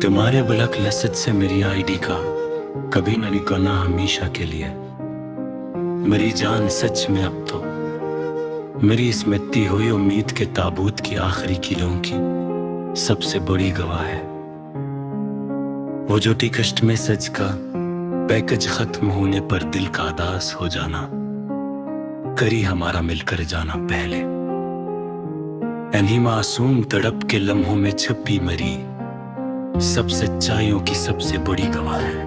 तुम्हारे बुलक लसत से मेरी आईडी का कभी न निकलना हमेशा के लिए। मेरी जान सच में अब तो मेरी इस मिटती हुई उम्मीद के ताबूत की आखिरी किलों की सबसे बड़ी गवाह है। वो जो टिकट में सज का पैकेज खत्म होने पर दिल का उदास हो जाना, करी हमारा मिलकर जाना पहले। इन्हीं मासूम तड़प के लम्हों में छुपी मरी सब सच्चाइयों की सबसे बड़ी गवाह है।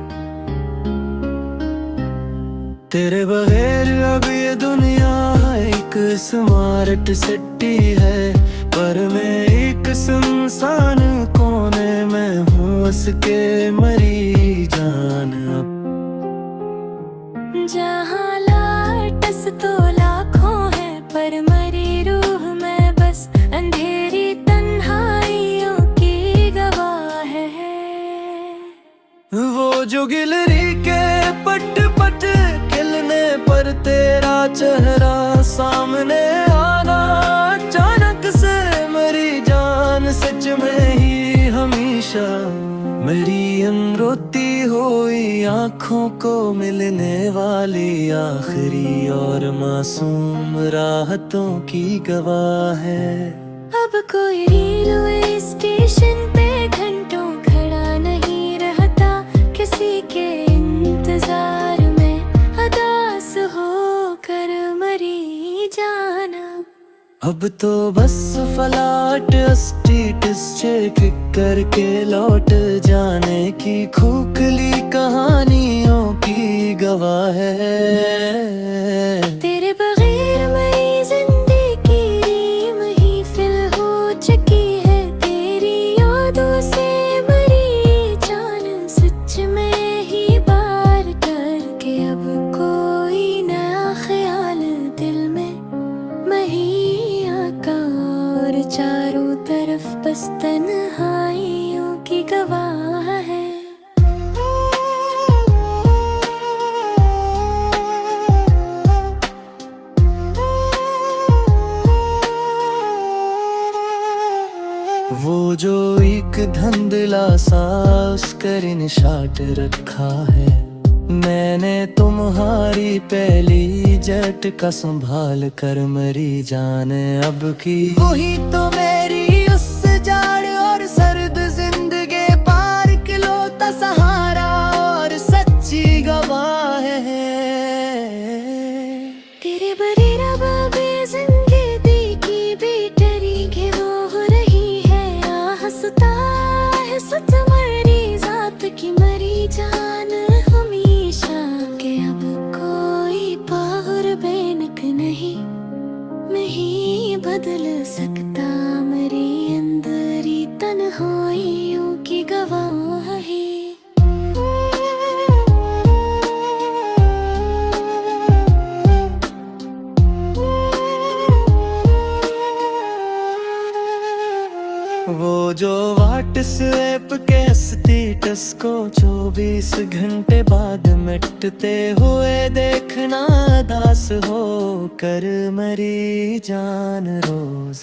तेरे बगैर अब ये दुनिया एक स्मार्ट सिटी है, पर मैं एक सुनसान कोने में हूँ उसके मरी जान। अब जहाँ लाटस तो लाखों है, पर मरी रूह में बस अंधेरी तन्हाइयों की गवाह है। वो जो गिलरी के पट पट खिलने पर तेरा चेहरा सामने आना, अचानक से मेरी जान सच में ही हमेशा मेरी इन रोती हुई आँखों को मिलने वाली आखिरी और मासूम राहतों की गवाह है। अब कोई रेलवे स्टेशन पे घंटों खड़ा नहीं रहता, किसी के इंतजार में उदास होकर मरी जाना। अब तो बस फ्लाट स्टेटस चेक करके लौट जाने की खोखली कहानियों की गवाह है। तेरे बगैर मेरी जिंदगी रीम ही फिल हो चुकी है, तेरी यादों से मरी जान सच में ही बार करके। अब कोई नया ख्याल दिल में और चारों तरफ बस तन्हाइयों की गवाह है। वो जो एक धुंधला सा स्क्रीन शॉट रखा है, मैंने तुम्हारी पहली झटका संभाल कर मरी जान अब की। वही तो मेरी उस जाड़ और सर्द जिंदगी पार किलोता सहारा और सच्ची गवाह है। तेरे बगैर अब जिंदगी की बेटरी के वो हो रही है, हंसता है सच मरी जात की मरी जान हमेशा के। अब कोई पावर बैनक नहीं बदल सकता मेरी अंदरी तन्हाइयों की गवाह है। वो जो व्हाट्सएप के स्टेटस को 24 घंटे बाद मिटते हुए देखना दास हो कर मरी जान रोज।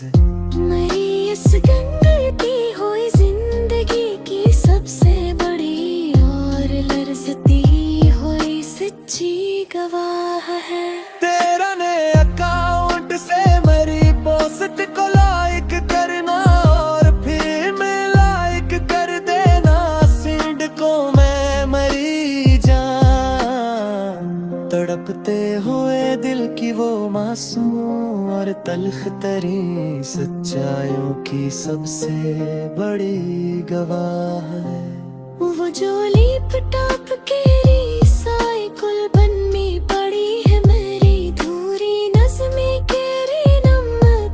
मेरी इस गंदी हुई जिंदगी की सबसे बड़ी और लरजती हुई सच्ची गवाह है। तेरा ने अकाउंट से मेरी पोस्ट को लाइक करना और फिर मैं लाइक कर देना सिंड को मैं मरी जान। तड़पते हुए दिल की वो मासूम और तल्ख तरी सच्चाइयों की सबसे बड़ी गवाह है। वो जो लीप टाप के साइकिल बन में पड़ी है मेरी धूरी नज़्में के नम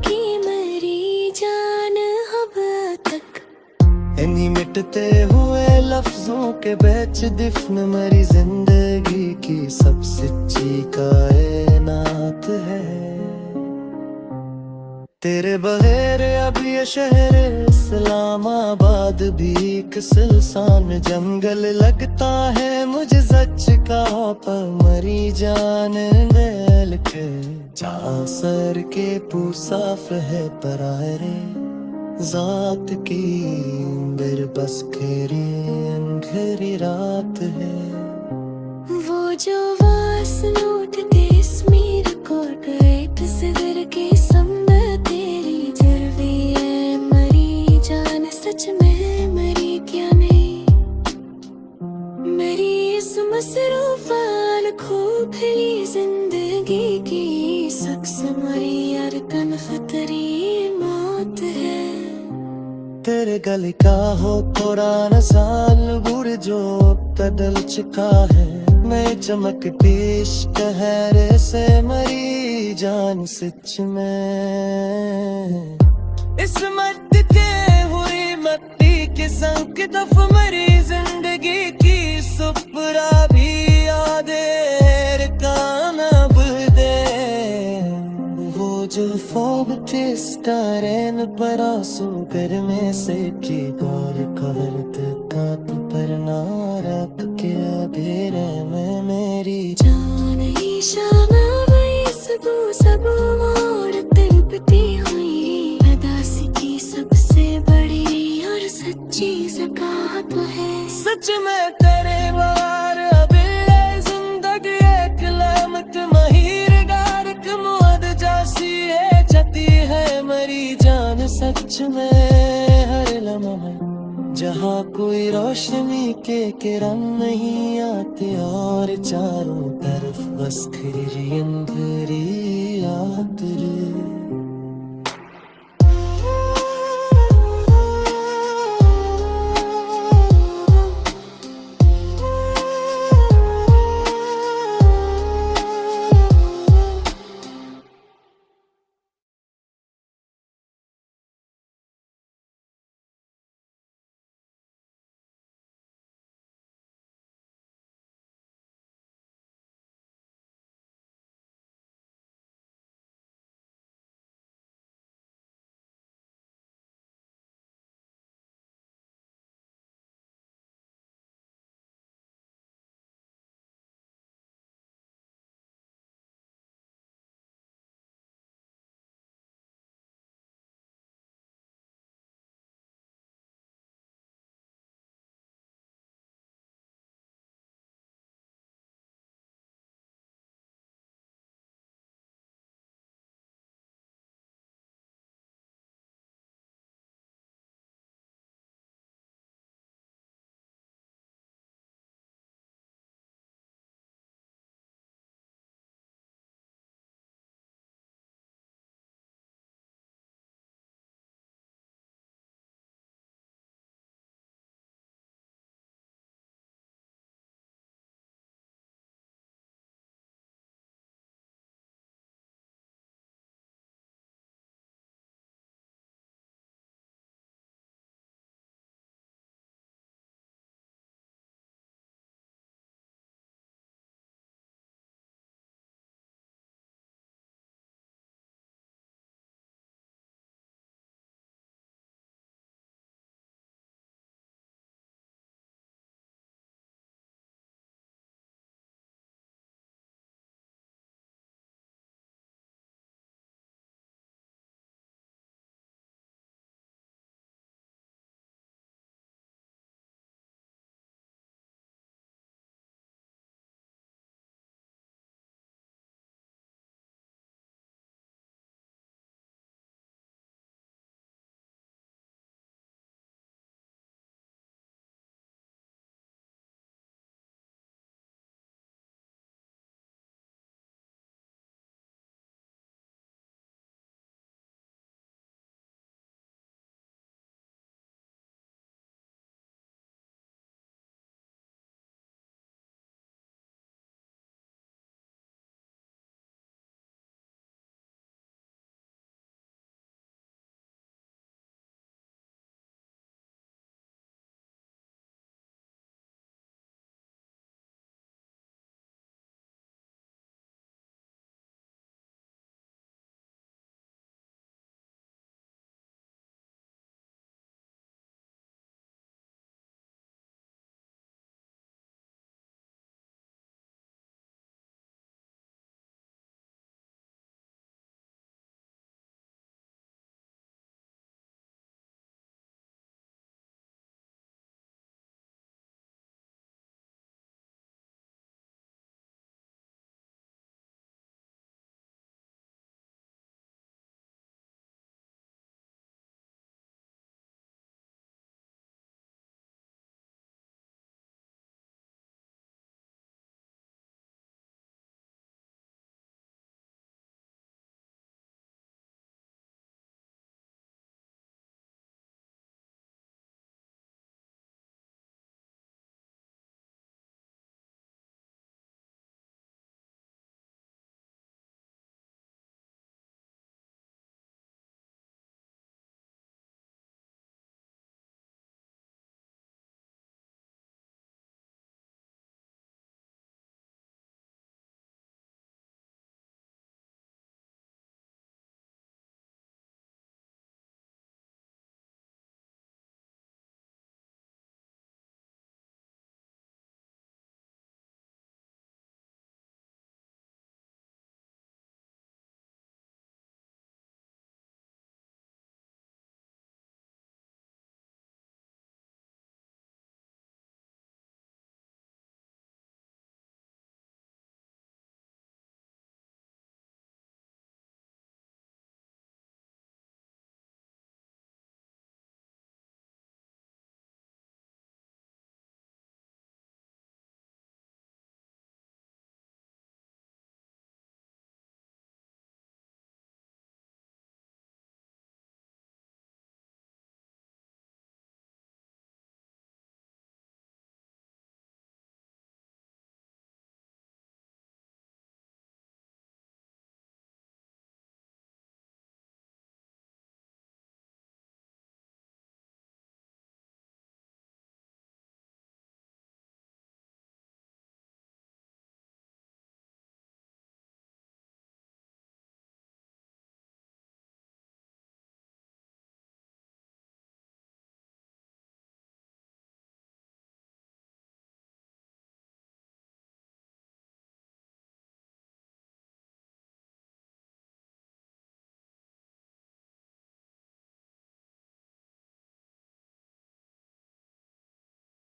की मरी जान अब तक। इन्हीं मिटते हुए लफ्जों के बैच दिफन मेरी जिंदगी की सब सच्ची कायनात है। तेरे बगैर अब ये शहर इस्लामाबाद भी एक सुनसान जंगल लगता है मुझे सच का। पर मरी जान बैल के जा सर के पूसाफ है परारे। जात की मेरे बस खेरी अंधेरी रात है। वो जो वास लूटते स्मीर को गए तस्वीर के समझ तेरी जरवी है मरी जान सच में मरी क्या नहीं। मेरी इस मसरूफान खोखली जिंदगी की शख्स मरी यार कनफतरी मौत है। तेरे गले का हो पुराना साल बुर जो बदल चुका है। मैं चमकती इश्क कहरे से मरी जान सच में। इस मत के हुई मट्टी के संग दफ मरी जिंदगी की सुपरा भी यादें कानब दे। वो जो फौग थे स्टारेन पर आंसू घर में से की गौर कहरत का तू पर नारक के अंधेरे में मेरी जान ही शामा वही सबू मोड़ तड़पती हुई अदासी की सबसे बड़ी और सच्ची ज़कात है। सच में तेरे बार अबिले जिंदगी एक लामत महीर गारक मुअद जासी है जती है मरी जान सच में। हर लम्हा जहाँ कोई रोशनी के किरण नहीं आते और चारों तरफ बस खिरी अंधेरी रात रे।